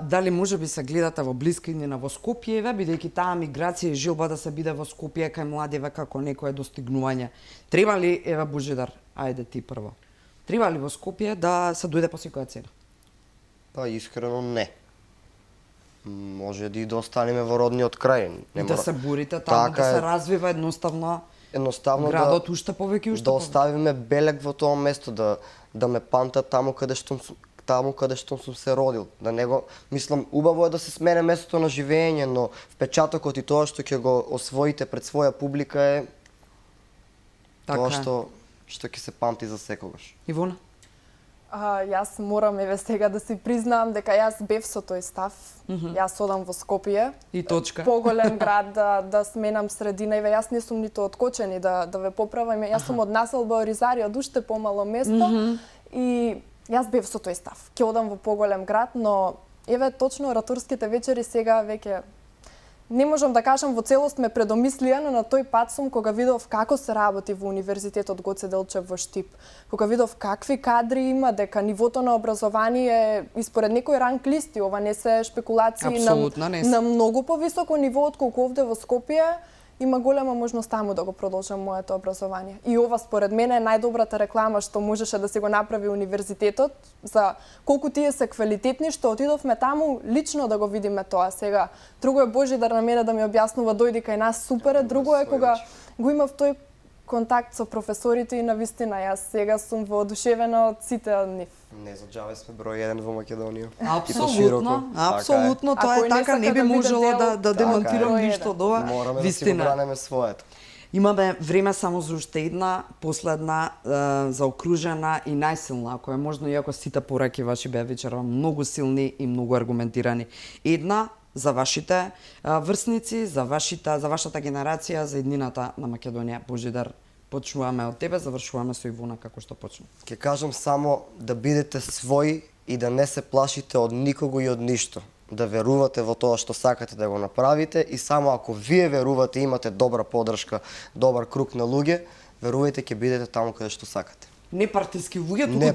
Дали може би се гледате во блискина во Скопје, еве, бидејќи таа миграција и жилба да се биде во Скопје кај младиве како некое достигнување. Треба ли, еве Божидар, ајде ти прво. Треба ли во Скопје да се дојде по секоја цена? Па искрено не. Може и да останеме во родниот крај. И да се бурите таму, да се развива едноставно градот уште повеќе и уште да оставиме белег во тоа место, да ме памтат таму каде што сум се родил. Да него, мислам, убаво е да се смене местото на живење, но впечатокот и тоа што ќе го освоите пред своја публика е тоа што ќе се памти за секогаш. Ивона? Јас морам еве сега да си признам дека јас бев со тој став. Јас одам во Скопје. И точка. Поголем град да сменам средина. Еве јас не сум ниту од Кочани да ве поправам. Јас сум од населба Оризари, од уште помало место. И јас бев со тој став. Ќе одам во поголем град, но еве точно ораторските вечери сега веќе не можам да кажам во целост ме предомислија, но на тој пат сум кога видов како се работи во Универзитетот Гоце Делчев во Штип, кога видов какви кадри има, дека нивото на образование е испоред некој ранг листи, ова не се шпекулации на многу повисоко ниво отколку овде во Скопје, има голема можност таму да го продолжам моето образование. И ова според мене е најдобрата реклама што можеше да се го направи универзитетот за колку тие се квалитетни што отидовме таму лично да го видиме тоа. Сега друго е Божидар на мене да ми објаснува дојди кај нас, супер е, друго е кога го имав тој контакт со професорите и навистина јас сега сум воодушевена од сите од нив. Не за џабе сме број 1 во Македонија. Апсолутно, тоа е така, не би можело да демонтирам ништо од ова. Мораме да си го бранеме своето. Имаме време само за уште една последна заокружена и најсилна, ако е можно, иако сите пораки ваши беа вечерва многу силни и многу аргументирани. Една за вашите врсници, за вашата генерација, за еднината на Македонија. Божидар, почнуваме од тебе, завршуваме со Ивона како што почна. Ќе кажам само да бидете своји и да не се плашите од никого и од ништо. Да верувате во тоа што сакате да го направите и само ако вие верувате и имате добра поддршка, добар круг на луѓе, верувајте ќе бидете таму каде што сакате. Не партиски луѓе, туку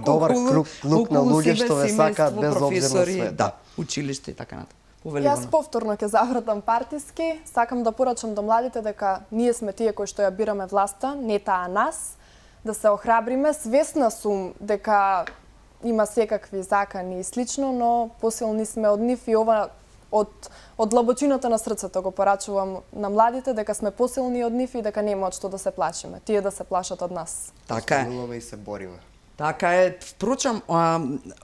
добар круг на луѓе што ве сакаат без обзир на свет. Да, училиште и така натаму. Јас повторно ќе завратам партиски. Сакам да порачам до младите дека ние сме тие кои што ја бираме власта, не таа нас. Да се охрабриме. Свесна сум дека има секакви закани и слично, но посилни сме од нив и ова од длабочината на срцето го порачувам на младите дека сме посилни од нив и дека нема од што да се плашиме. Тие да се плашат од нас. Така е. Остануваме и се бориме. Така е. Впрочем,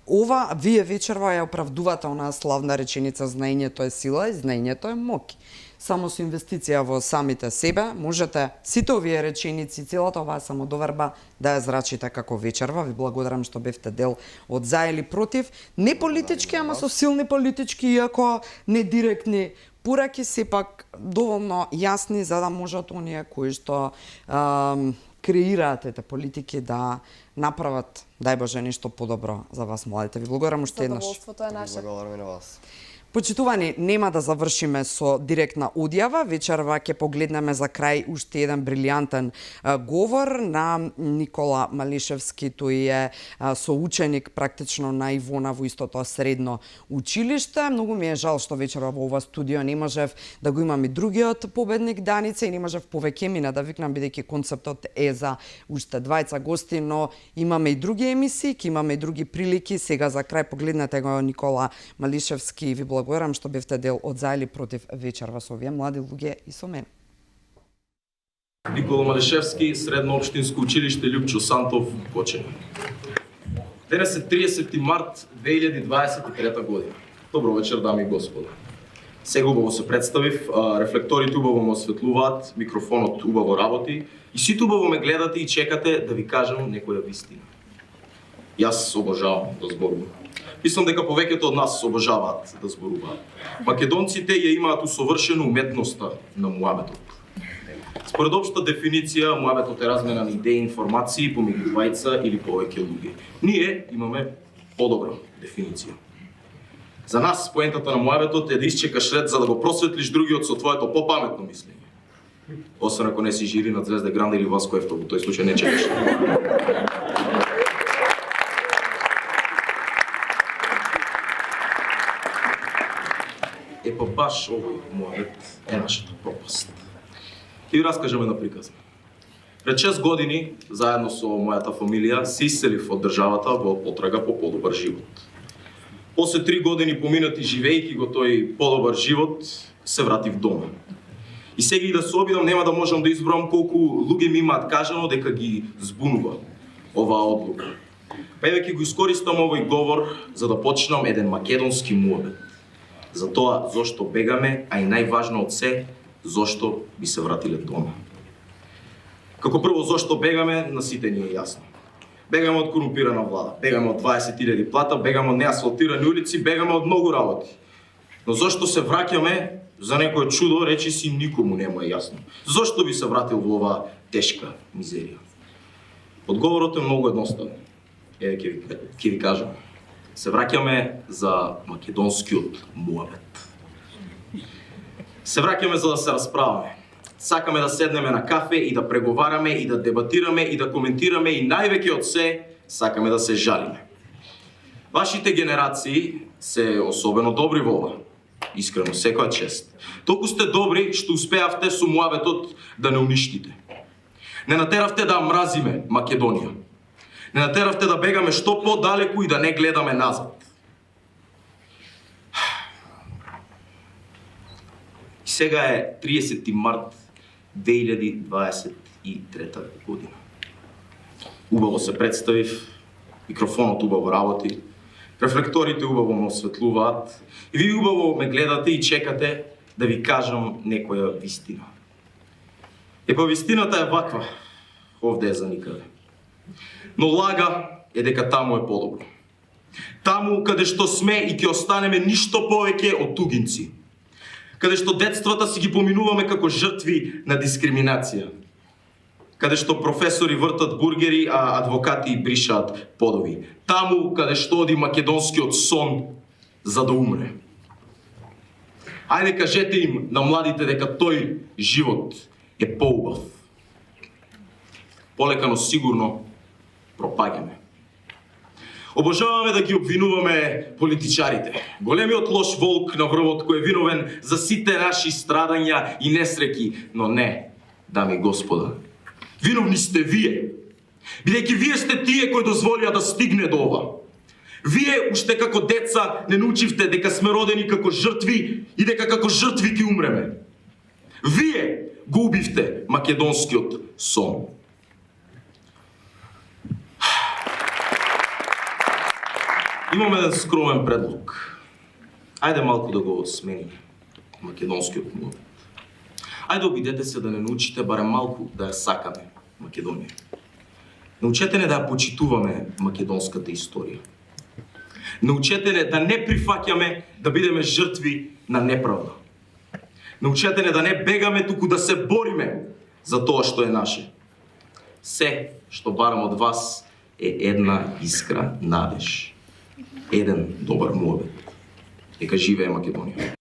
ова вие вечерва ја оправдувате онаа славна реченица знаењето е сила и знаењето е моќ. Само со инвестиција во самите себе можете сите овие реченици, целата оваа самодоверба да ја зрачите како вечерва. Ви благодарам што бевте дел од за или против. Не политички, ама со силни политички, иако не директни пораки, сепак доволно јасни за да можат оние кои што креираат ете политики да направат, дај Боже, нешто подобро за вас младите. Ви благодарам уште еднаш. Задоволството е наше. Благодарам и на вас. Почитувани, нема да завршиме со директна одјава. Вечерва ќе погледнеме за крај уште еден брилјантен говор на Никола Малишевски. Тој е соученик практично на Ивона во истото средно училиште. Многу ми е жал што вечерва во ова студио не можев да го имам и другиот победник Даница и не можев повеќе мина да викнам, бидејќи концептот е за уште двајца гости, но имаме и други емисии, ќе имаме и други прилики. Сега за крај погледнете го Никола Малишевски и ви благодарам што бевте дел од За или против вечерва со овие млади луѓе и со мене. Никола Малишевски, Средно општинско училиште Љупчо Сантов, Кочани. Денес е 30 март 2023 година. Добро вечер, дами и господа. Сега убаво се представив, рефлекторите убаво ме осветлуваат, микрофонот убаво работи и сите убаво ме гледате и чекате да ви кажам некоја вистина. Јас обожавам да зборувам. Мислам дека повеќето од нас обожаваат да зборуваат. Македонците ја имаат усовршено уметноста на муабетот. Според општа дефиниција, муабетот е размена на идеи и информации помеѓу двајца или повеќе луѓе. Ние имаме подобра дефиниција. За нас поентата на муабетот е да исчекаш ред за да го просветлиш другиот со твоето попаметно мислење. Освен ако не си жири на Звезде Гранда или Васко Ефто, во тој случај не чекаш. Па баш овој муабет е нашата пропаст. Ќе ви раскажам една приказна. Пред 6 години, заедно со мојата фамилија, се иселив од државата во потрага по подобар живот. После 3 години поминати живејќи го тој подобар живот, се вратив дома. И сега и да се обидам, нема да можам да изброам колку луѓе ми имаат кажано дека ги збунува оваа одлука. Па еве ќе го искористам овој говор за да почнам еден македонски муабет. За тоа зошто бегаме, а и најважно од се, зошто би се вратиле дома. Како прво, зошто бегаме, на сите ни е јасно. Бегаме од корумпирана влада, бегаме од 20.000 плата, бегаме од неасфалтирани улици, бегаме од многу работи. Но зошто се враќаме, за некој чудо, речи си никому не му е јасно. Зошто би се вратил во оваа тешка мизерија? Одговорот е многу едноставен. Еве ќе ви кажам. Се враќаме за македонскиот муабет. Се враќаме за да се расправаме. Сакаме да седнеме на кафе и да преговараме и да дебатираме и да коментираме и највеќе од се сакаме да се жалиме. Вашите генерации се особено добри во ова. Искрено, секоја чест. Толку сте добри што успеавте со муабетот да не уништите. Не натеравте да мразиме Македонија. Не натеравте да бегаме што подалеку и да не гледаме назад. И сега е 30 март 2023 година. Убаво се представив, микрофонот убаво работи, рефлекторите убаво ме осветлуваат и ви убаво ме гледате и чекате да ви кажам некоја вистина. Епа вистината е ваква, овде е за никаде. Но лага е дека таму е подобро. Таму каде што сме и ќе останеме ништо повеќе од тугинци. Каде што детствата си ги поминуваме како жртви на дискриминација. Каде што професори вртат бургери, а адвокати бришаат подови. Таму каде што оди македонскиот сон за да умре. Ајде кажете им на младите дека тој живот е поубав. Полека, но сигурно пропаѓаме. Обожаваме да ги обвинуваме политичарите. Големиот лош волк на врвот кој е виновен за сите наши страдања и несреќи, но не, дами и господа. Виновни сте вие. Бидејќи вие сте тие кои дозволија да стигне до ова. Вие уште како деца не научивте дека сме родени како жртви и дека како жртви ќе умреме. Вие го убивте македонскиот сон. Имаме еден скромен предлог. Ајде малку да го смениме македонскиот муабет. Ајде обидете се да не научите барем малку да ја сакаме Македонија. Научете не да ја почитуваме македонската историја. Научете не да не прифаќаме да бидеме жртви на неправда. Научете не да не бегаме, туку да се бориме за тоа што е наше. Се што барам од вас е една искра надеж. Еден добар муабет. Нека живее Македонија.